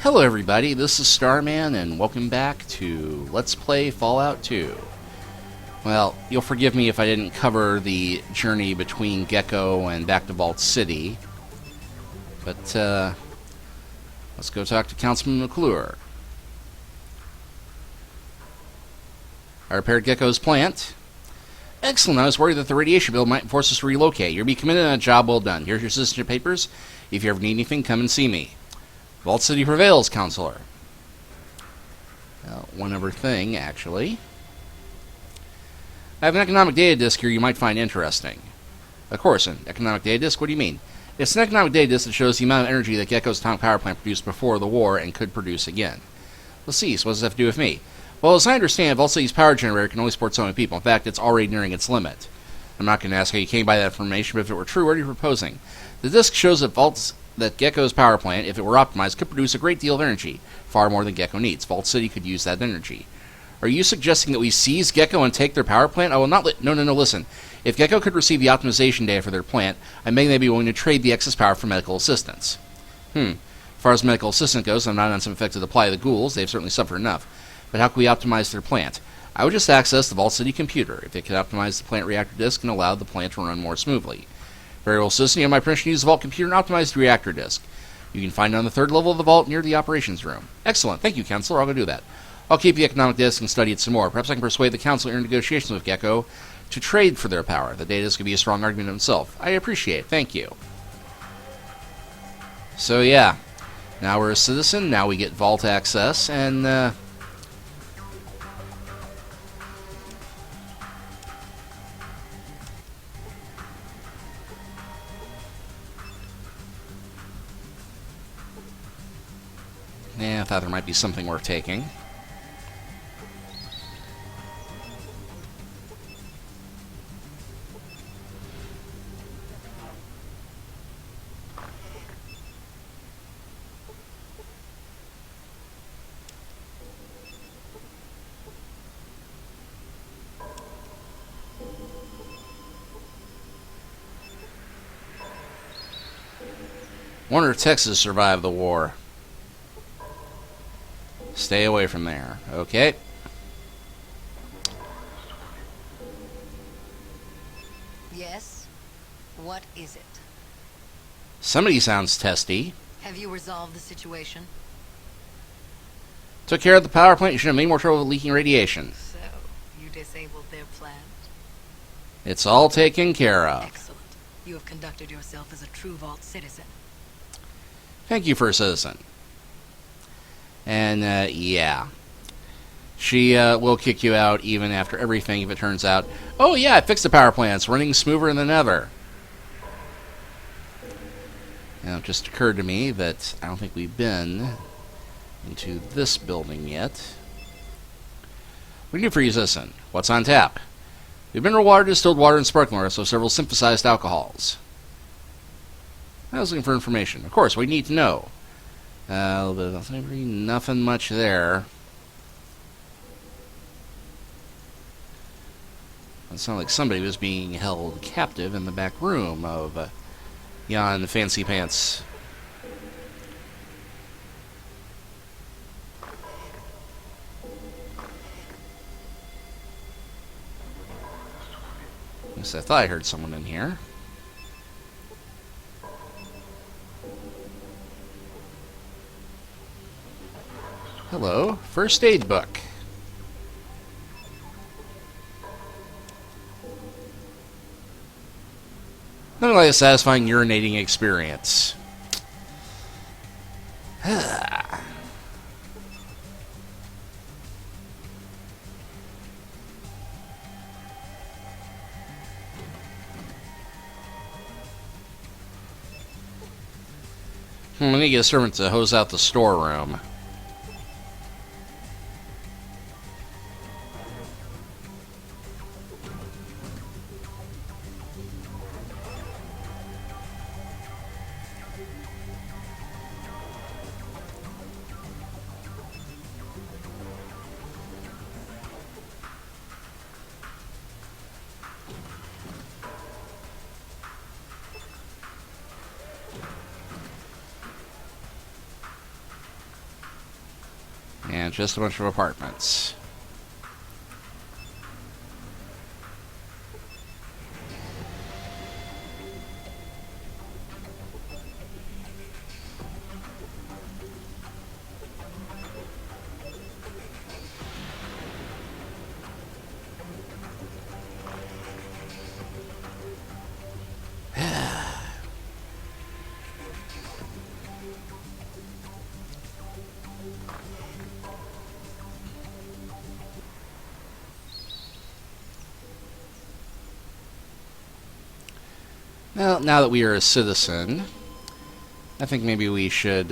Hello everybody, this is Starman, and welcome back to Let's Play Fallout 2. Well, you'll forgive me if I didn't cover the journey between Gecko and back to Vault City, but let's go talk to Councilman McClure. I repaired Gecko's plant. Excellent, I was worried that the radiation bill might force us to relocate. You'll be committed on a job well done. Here's your citizenship papers. If you ever need anything, come and see me. Vault City prevails, Counselor. Well, one other thing, actually. I have an economic data disk here you might find interesting. Of course, an economic data disk? What do you mean? It's an economic data disk that shows the amount of energy that Gecko's atomic power plant produced before the war and could produce again. Let's see, so what does that have to do with me? Well, as I understand, Vault City's power generator can only support so many people. In fact, it's already nearing its limit. I'm not going to ask how you came by that information, but if it were true, what are you proposing? The disk shows that Gecko's power plant, if it were optimized, could produce a great deal of energy, far more than Gecko needs. Vault City could use that energy. Are you suggesting that we seize Gecko and take their power plant? I will not no, listen. If Gecko could receive the optimization data for their plant, I may be willing to trade the excess power for medical assistance. As far as medical assistance goes, I'm not on some effective apply of the ghouls. They've certainly suffered enough. But how can we optimize their plant? I would just access the Vault City computer. If it could optimize the plant reactor disk and allow the plant to run more smoothly. Very well, citizen. You have my permission to use the Vault computer and optimize the reactor disk. You can find it on the third level of the Vault near the operations room. Excellent. Thank you, Counselor. I'll go do that. I'll keep the economic disk and study it some more. Perhaps I can persuade the Council in negotiations with Gecko to trade for their power. The data disk could be a strong argument in itself. I appreciate it. Thank you. So, yeah. Now we're a citizen. Now we get Vault access, and, I thought there might be something worth taking. Wonder if Texas survived the war. Stay away from there. Okay. Yes? What is it? Somebody sounds testy. Have you resolved the situation? Took care of the power plant. You should have any more trouble with leaking radiation. So, you disabled their plant? It's all taken care of. Excellent. You have conducted yourself as a true Vault citizen. Thank you for a citizen. And, yeah. She will kick you out even after everything if it turns out, oh yeah, I fixed the power plant. It's running smoother than ever. Now, it just occurred to me that I don't think we've been into this building yet. We can do for you, citizen. What's on tap? We've mineral water, distilled water, and sparkling water, so several synthesized alcohols. I was looking for information. Of course, we need to know. Nothing much there. It sounded like somebody was being held captive in the back room of Jan Fancy Pants. Yes, I thought I heard someone in here. Hello, first aid book. Nothing like a satisfying urinating experience. I need to get a servant to hose out the storeroom. And just a bunch of apartments. Well, now that we are a citizen, I think maybe we should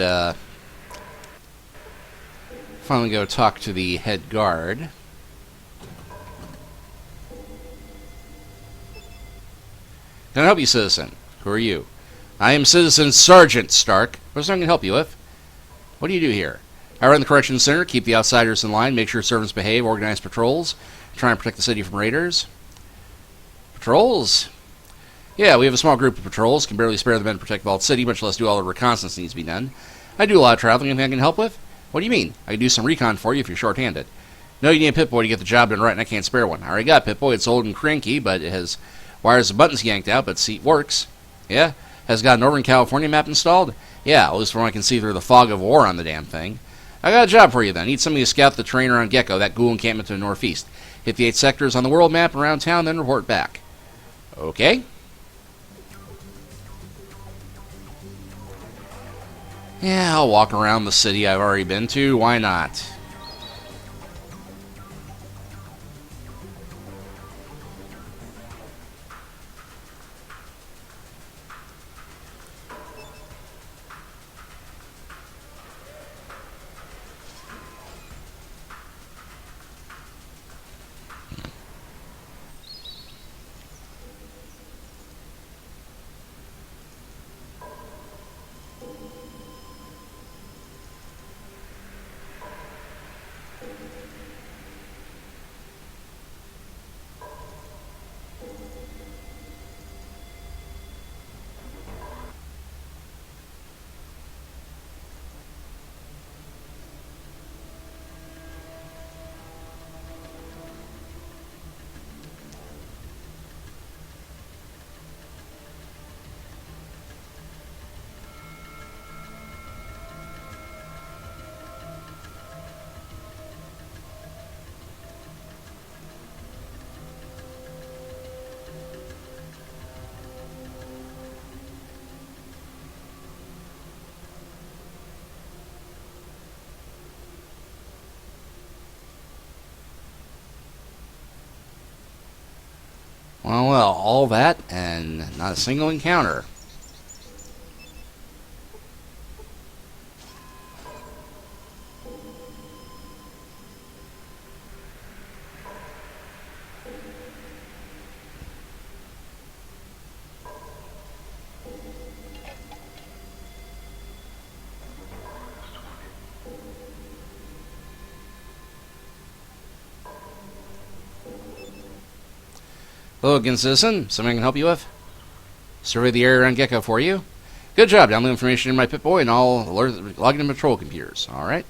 finally go talk to the head guard. Can I help you, citizen? Who are you? I am Citizen Sergeant Stark. What's something I can help you with? What do you do here? I run the corrections center, keep the outsiders in line, make sure servants behave, organize patrols, try and protect the city from raiders. Patrols? Yeah, we have a small group of patrols. Can barely spare the men to protect Vault City, much less do all the reconnaissance that needs to be done. I do a lot of traveling. Anything I can help with? What do you mean? I can do some recon for you if you're short-handed. No, you need a Pip-Boy to get the job done right, and I can't spare one. I already got a Pip-Boy. It's old and cranky, but it has wires and buttons yanked out, but seat works. Yeah? Has got an Northern California map installed? Yeah, at least from what I can see through the fog of war on the damn thing. I got a job for you then. Need somebody to scout the terrain around Gecko, that ghoul encampment to the northeast. Hit the 8 sectors on the world map around town, then report back. Okay? Yeah, I'll walk around the city I've already been to. Why not? Well, all that and not a single encounter. Hello again, citizen. Something I can help you with? Survey the area around Gecko for you. Good job. Download information in my Pip-Boy and I'll log into patrol computers. Alright.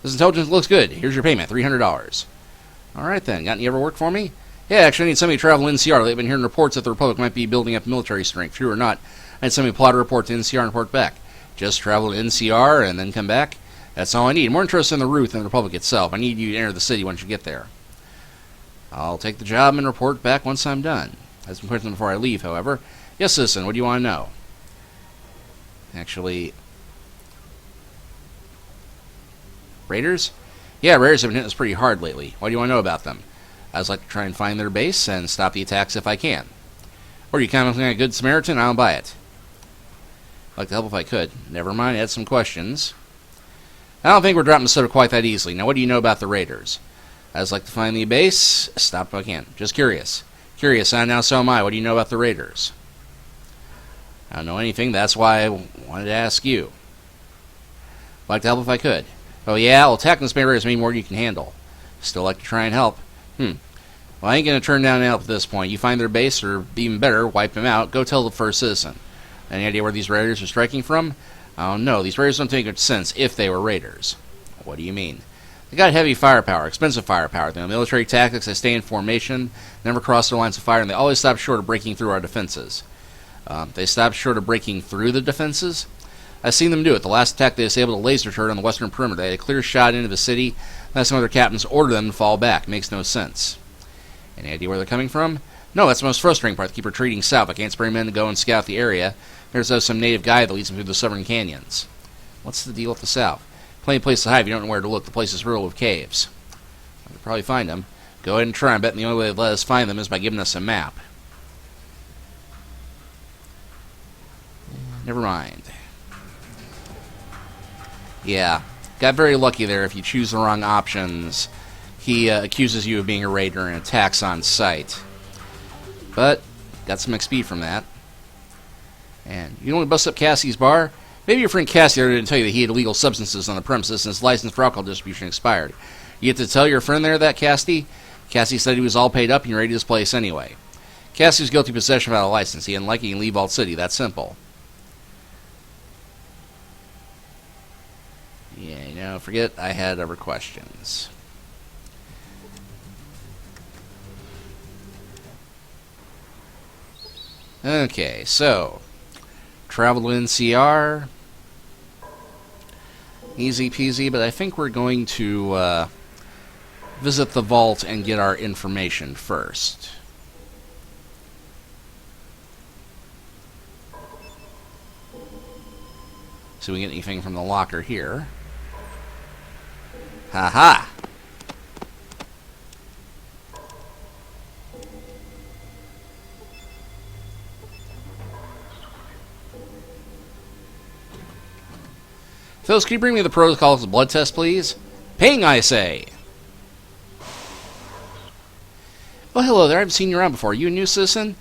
This intelligence looks good. Here's your payment, $300. Alright then. Got any other work for me? Yeah, actually I need somebody to travel to NCR. They've been hearing reports that the Republic might be building up military strength. True or not, I need somebody to plot a report to NCR and report back. Just travel to NCR and then come back. That's all I need. More interested in the route than the Republic itself. I need you to enter the city once you get there. I'll take the job and report back once I'm done. I have some questions before I leave, however. Yes, citizen, what do you want to know? Actually, raiders? Yeah, raiders have been hitting us pretty hard lately. What do you want to know about them? I'd just like to try and find their base and stop the attacks if I can. Or you kind of like a good Samaritan, I'll buy it. I'd like to help if I could. Never mind, I had some questions. I don't think we're dropping the soda quite that easily. Now, what do you know about the raiders? I'd just like to find the base, stop if I can. Just curious. Curious, and now so am I. What do you know about the raiders? I don't know anything, that's why I wanted to ask you. I'd like to help if I could. Oh yeah, well attacking the raiders mean more than you can handle. Still like to try and help. Well, I ain't going to turn down help at this point. You find their base, or even better, wipe them out. Go tell the first citizen. Any idea where these raiders are striking from? I don't know. These raiders don't make much sense if they were raiders. What do you mean? They got heavy firepower, expensive firepower. They know military tactics, they stay in formation, never cross their lines of fire, and they always stop short of breaking through our defenses. They stop short of breaking through the defenses? I've seen them do it. The last attack, they disabled a laser turret on the western perimeter. They had a clear shot into the city, and some other captains ordered them to fall back. Makes no sense. Any idea where they're coming from? No, that's the most frustrating part. They keep retreating south. I can't spare men to go and scout the area. There's some native guy that leads them through the southern canyons. What's the deal with the south? Plenty of places to hide if you don't know where to look. The place is riddled with caves. We'll probably find them. Go ahead and try. I bet the only way they let us find them is by giving us a map. Never mind. Yeah, got very lucky there. If you choose the wrong options, he accuses you of being a raider and attacks on sight. But, got some XP from that. And you want to bust up Cassie's bar? Maybe your friend Cassie didn't tell you that he had illegal substances on the premises and his license for alcohol distribution expired. You get to tell your friend there that, Cassie? Cassie said he was all paid up and ready to his place anyway. Cassie was guilty of possession without a license. He didn't like it, he can leave Vault City. That's simple. Yeah, you know, forget I had other questions. Okay, so travel to NCR. Easy peasy, but I think we're going to visit the vault and get our information first. See if we get anything from the locker here. Ha-ha! Phyllis, can you bring me the protocols of blood test, please? Ping, I say! Oh, hello there. I haven't seen you around before. Are you a new citizen?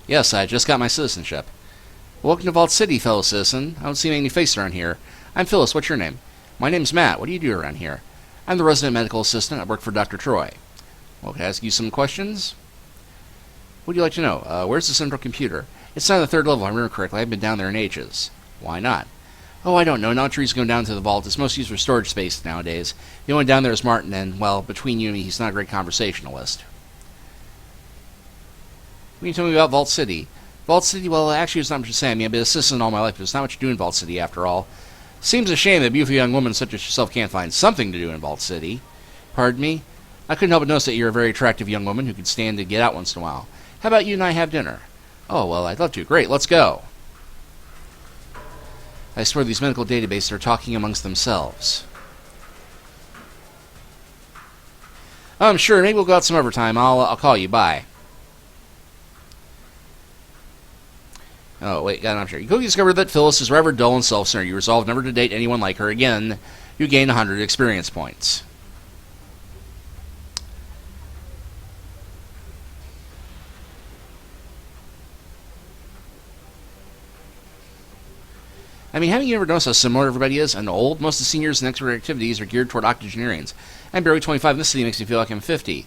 Yes, I just got my citizenship. Welcome to Vault City, fellow citizen. I don't see any faces around here. I'm Phyllis. What's your name? My name's Matt. What do you do around here? I'm the resident medical assistant. I work for Dr. Troy. Well, can I ask you some questions? What would you like to know? Where's the central computer? It's on the 3rd level, if I remember correctly. I haven't been down there in ages. Why not? Oh, I don't know. Not sure he's going down to the vault. It's most used for storage space nowadays. The only one down there is Martin, and, well, between you and me, he's not a great conversationalist. What can you tell me about Vault City? Vault City, well, actually, there's not much to say. I mean, I've been assistant all my life, but there's not much to do in Vault City, after all. Seems a shame that a beautiful young woman such as yourself can't find something to do in Vault City. Pardon me? I couldn't help but notice that you're a very attractive young woman who could stand to get out once in a while. How about you and I have dinner? Oh, well, I'd love to. Great, let's go. I swear these medical databases are talking amongst themselves. Sure, maybe we'll go out some other time. I'll call you. Bye. Oh, wait, got an option. You quickly discover that Phyllis is rather dull and self-centered. You resolve never to date anyone like her again. You gain 100 experience points. I mean, haven't you ever noticed how similar everybody is? And old, most of the seniors and expert activities are geared toward octogenarians. I'm barely 25 in this city, makes me feel like I'm 50.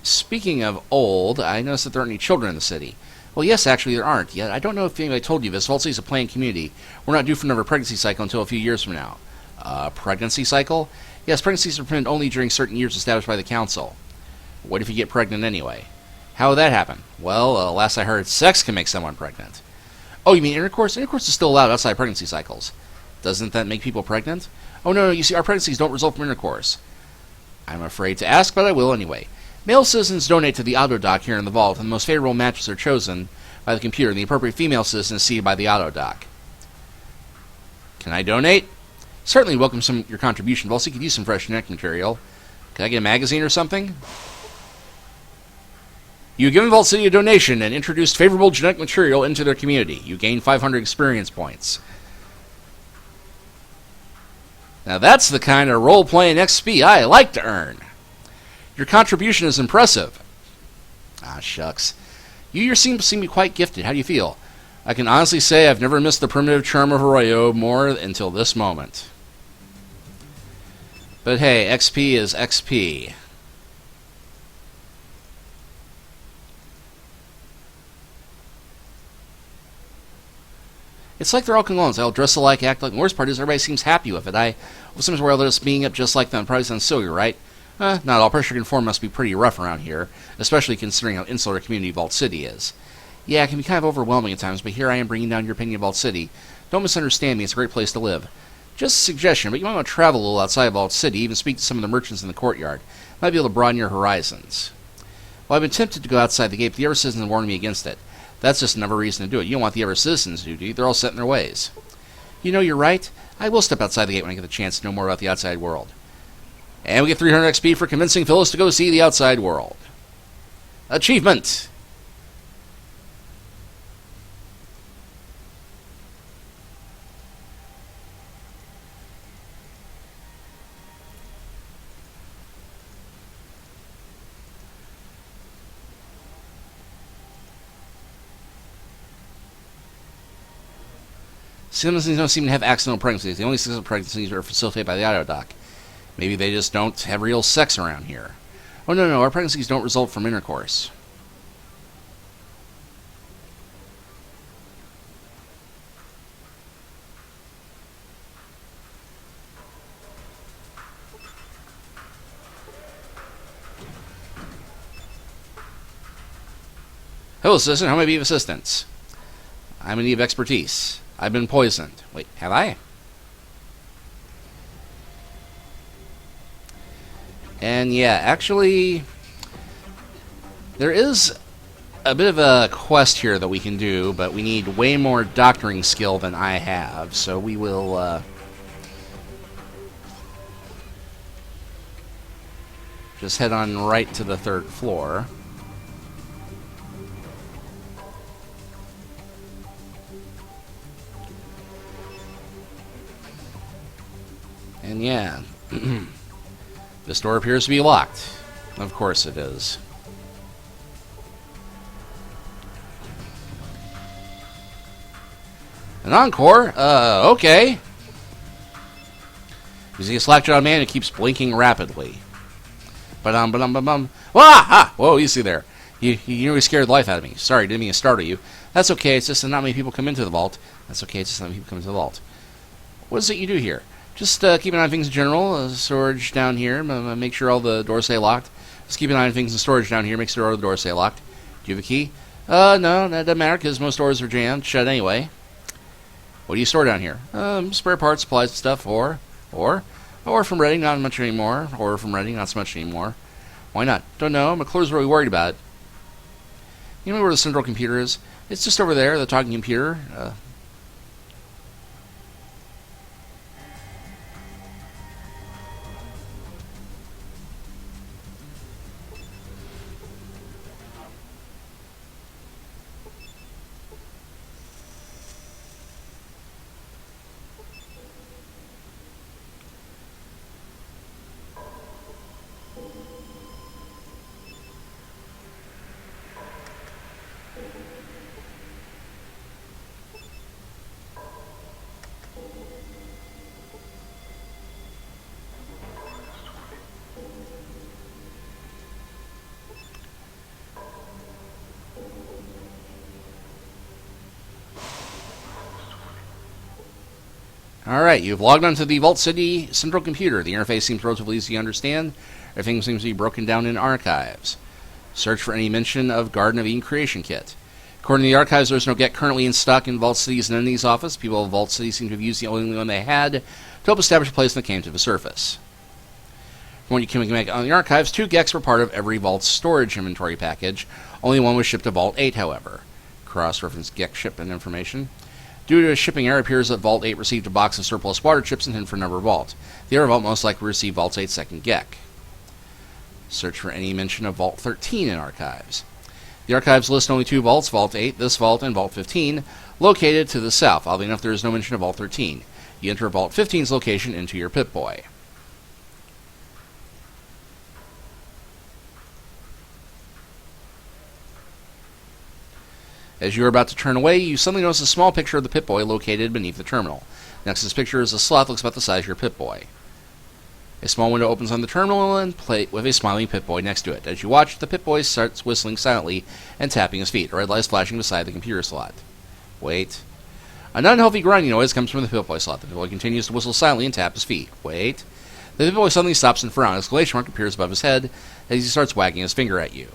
Speaking of old, I noticed that there aren't any children in the city. Well, yes, actually, there aren't. Yet, I don't know if anybody told you this. Vault City is a planned community. We're not due for another pregnancy cycle until a few years from now. Pregnancy cycle? Yes, pregnancies are permitted only during certain years established by the council. What if you get pregnant anyway? How would that happen? Well, last I heard, sex can make someone pregnant. Oh, you mean intercourse? Intercourse is still allowed outside pregnancy cycles. Doesn't that make people pregnant? Oh, no, you see, our pregnancies don't result from intercourse. I'm afraid to ask, but I will anyway. Male citizens donate to the auto dock here in the vault, and the most favorable matches are chosen by the computer, and the appropriate female citizen is seated by the auto dock. Can I donate? Certainly welcome your contribution. Also, you could use some fresh genetic material. Can I get a magazine or something? You given Vault City a donation and introduced favorable genetic material into their community. You gain 500 experience points. Now that's the kind of role-playing XP I like to earn. Your contribution is impressive. Ah, shucks. You seem to be quite gifted. How do you feel? I can honestly say I've never missed the primitive charm of Arroyo more until this moment. But hey, XP is XP. It's like they're all clones. They all dress alike, act like. The worst part is everybody seems happy with it. Sometimes worry about us being up just like them. Probably sounds silly, right? Not all. Pressure conform must be pretty rough around here, especially considering how insular community Vault City is. Yeah, it can be kind of overwhelming at times, but here I am bringing down your opinion of Vault City. Don't misunderstand me. It's a great place to live. Just a suggestion, but you might want to travel a little outside Vault City, even speak to some of the merchants in the courtyard. Might be able to broaden your horizons. Well, I've been tempted to go outside the gate, but the Ever Citizens warned me against it. That's just another reason to do it. You don't want the Ever Citizens to do it. They're all set in their ways. You know, you're right. I will step outside the gate when I get the chance to know more about the outside world. And we get 300 XP for convincing Phyllis to go see the outside world. Achievement! Citizens don't seem to have accidental pregnancies. The only accidental pregnancies are facilitated by the auto dock. Maybe they just don't have real sex around here. Oh, no, our pregnancies don't result from intercourse. Hello, citizen. How may I be of assistance? I'm in need of expertise. I've been poisoned. Wait, have I? And yeah, actually, there is a bit of a quest here that we can do, but we need way more doctoring skill than I have, so we will just head on right to the 3rd floor. And yeah, this door appears to be locked. Of course it is. An encore? Okay. You see a slack-jawed man who keeps blinking rapidly. Ba-dum. Ah! Whoa, you see there. You nearly scared the life out of me. Sorry, didn't mean to startle you. That's okay, it's just that not many people come into the vault. That's okay, it's just not many people come into the vault. What is it you do here? Just keep an eye on things in general. Storage down here. Make sure all the doors stay locked. Just keep an eye on things in storage down here. Make sure all the doors stay locked. Do you have a key? No, that doesn't matter because most doors are jammed shut anyway. What do you store down here? Spare parts, supplies, and stuff. Or from Reading, not much anymore. Or from Reading, not so much anymore. Why not? Don't know. McClure's really worried about it. You know where the central computer is? It's just over there, the talking computer. Alright, you've logged onto the Vault City central computer. The interface seems relatively easy to understand. Everything seems to be broken down in archives. Search for any mention of Garden of Eden creation kit. According to the archives, there's no get currently in stock in Vault City's and Entity's office. People of Vault City seem to have used the only one they had to help establish a place when it came to the surface. From what you can make on the archives, 2 Gecks were part of every Vault's storage inventory package. Only one was shipped to Vault 8, however. Cross-reference Geck shipment information. Due to a shipping error, it appears that Vault 8 received a box of surplus water chips and hidden for another Vault. The other Vault most likely received Vault 8's second Geck. Search for any mention of Vault 13 in archives. The archives list only 2 vaults, Vault 8, this vault, and Vault 15, located to the south. Oddly enough, there is no mention of Vault 13. You enter Vault 15's location into your Pip-Boy. As you are about to turn away, you suddenly notice a small picture of the Pip-Boy located beneath the terminal. Next to this picture is a slot that looks about the size of your Pip-Boy. A small window opens on the terminal and plate with a smiling Pip-Boy next to it. As you watch, the Pip-Boy starts whistling silently and tapping his feet. A red light is flashing beside the computer slot. Wait. An unhealthy grinding noise comes from the Pip-Boy slot. The Pip-Boy continues to whistle silently and tap his feet. Wait. The Pip-Boy suddenly stops and frowns. An exclamation mark appears above his head as he starts wagging his finger at you.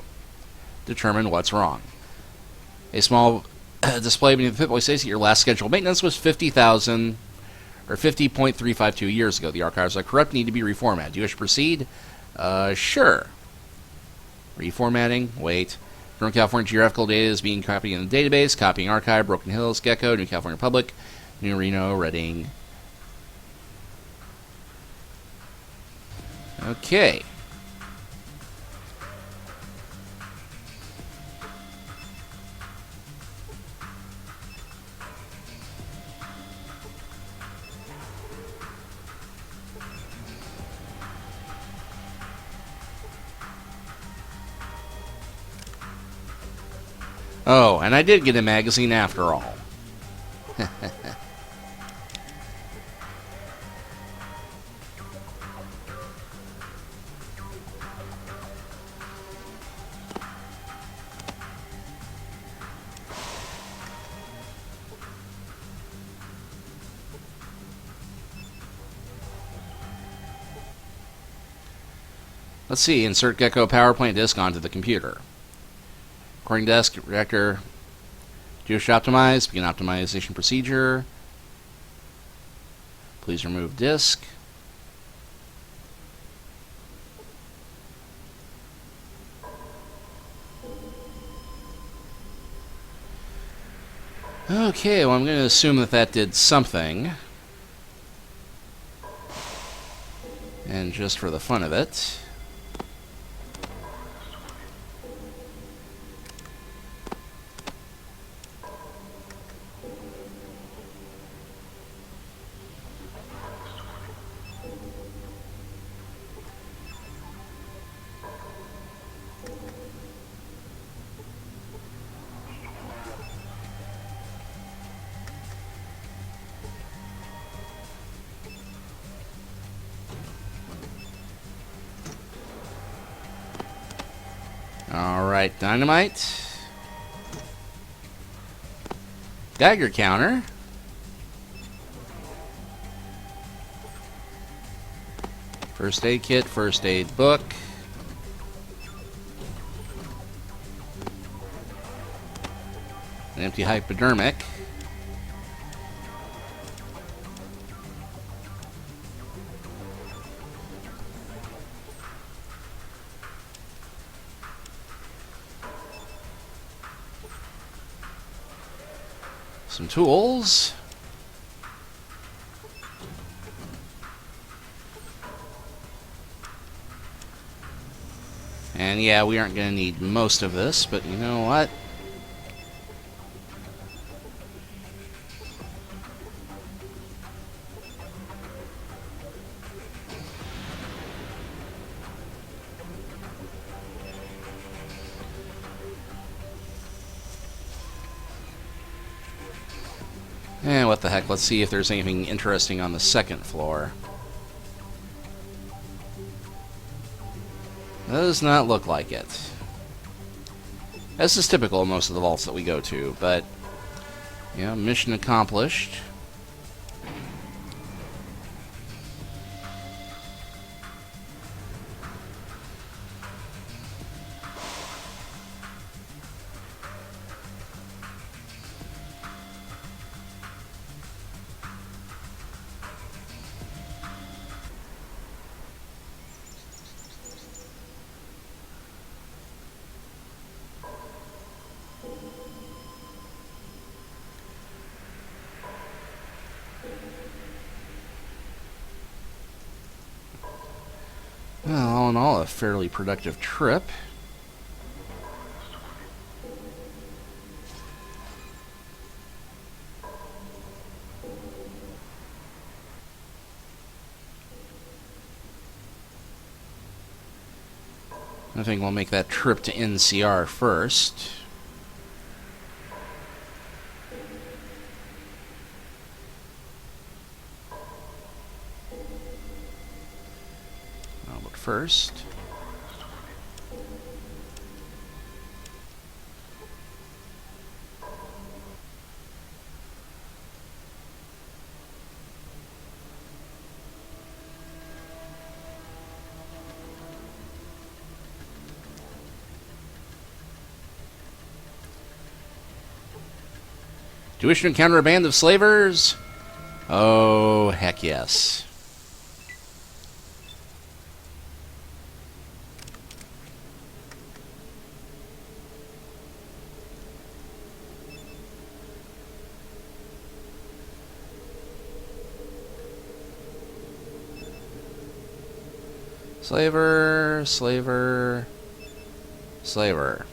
Determine what's wrong. A small display beneath the Pip-Boy states that your last scheduled maintenance was 50,000 or 50.352 years ago. The archives are corrupt and need to be reformatted. Do you wish to proceed? Sure. Reformatting. Wait. Northern California geographical data is being copied in the database. Copying archive. Broken Hills, Gecko, New California Public, New Reno, Redding. Okay. Oh, and I did get a magazine after all. Let's see. Insert Gecko power plant disk onto the computer. Recording desk, reactor, geosh optimize, begin optimization procedure. Please remove disk. Okay, well I'm going to assume that that did something. And just for the fun of it, alright, dynamite. Dagger counter. First aid kit, first aid book. An empty hypodermic. Some tools. And yeah, we aren't going to need most of this, but you know what? Eh, what the heck, let's see if there's anything interesting on the second floor. Does not look like it. This is typical of most of the vaults that we go to, but, yeah, mission accomplished. Well, all in all, a fairly productive trip. I think we'll make that trip to NCR first. But first, Do you wish to encounter a band of slavers? Oh, heck yes. Slaver, slaver, slaver.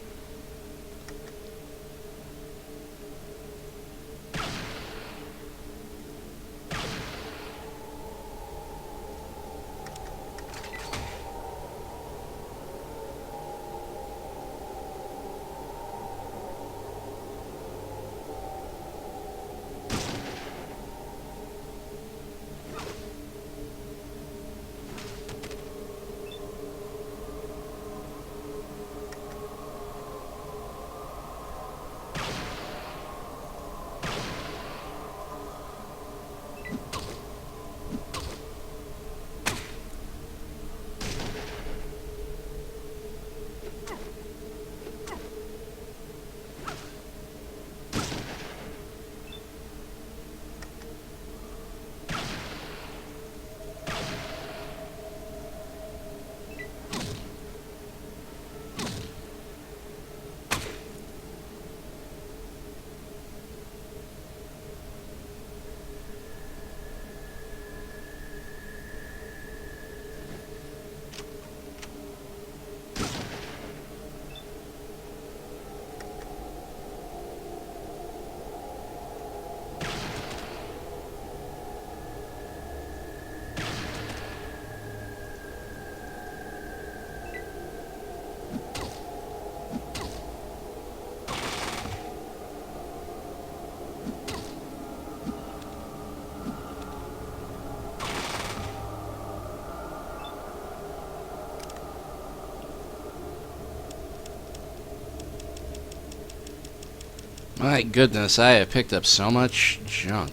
My goodness, I have picked up so much junk.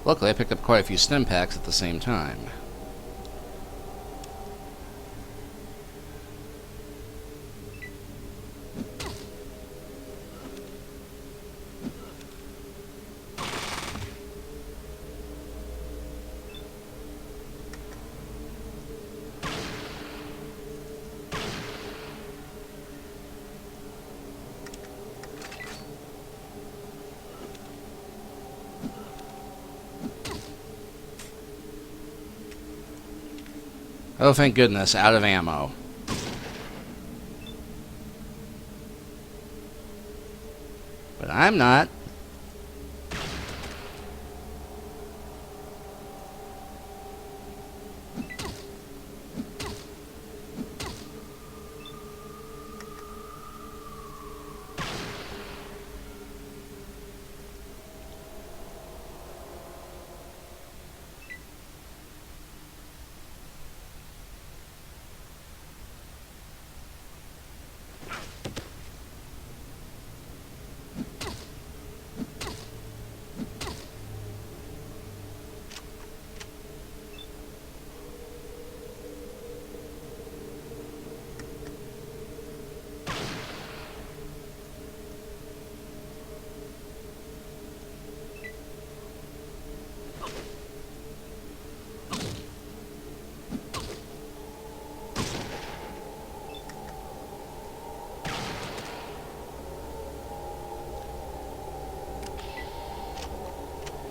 Luckily, I picked up quite a few stim packs at the same time. Oh, thank goodness, out of ammo. But I'm not.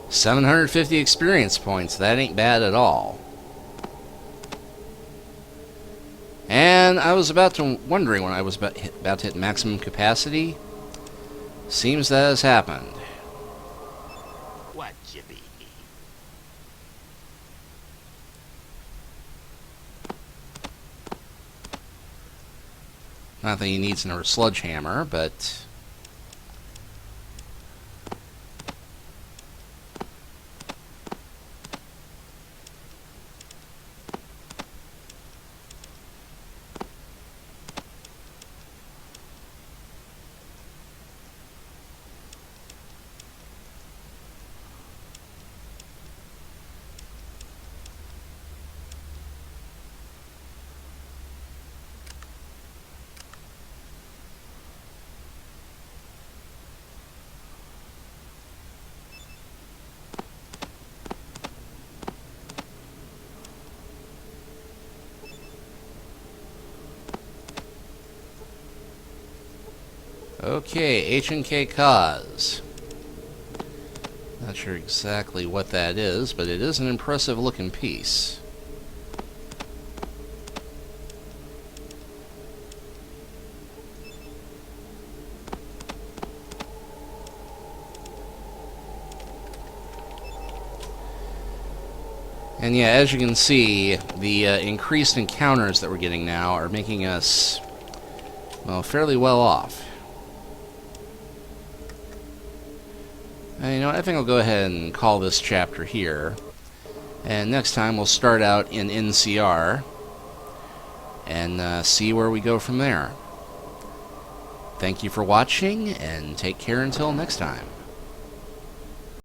$750 experience points. That ain't bad at all. And I was wondering when I was about to hit maximum capacity. Seems that has happened. What you be? Not that he needs another sledgehammer, but... Okay, H&K Cause. Not sure exactly what that is, but it is an impressive looking piece. And yeah, as you can see, the increased encounters that we're getting now are making us, well, fairly well off. And, you know, I think I'll go ahead and call this chapter here. And next time we'll start out in NCR and see where we go from there. Thank you for watching, and take care until next time.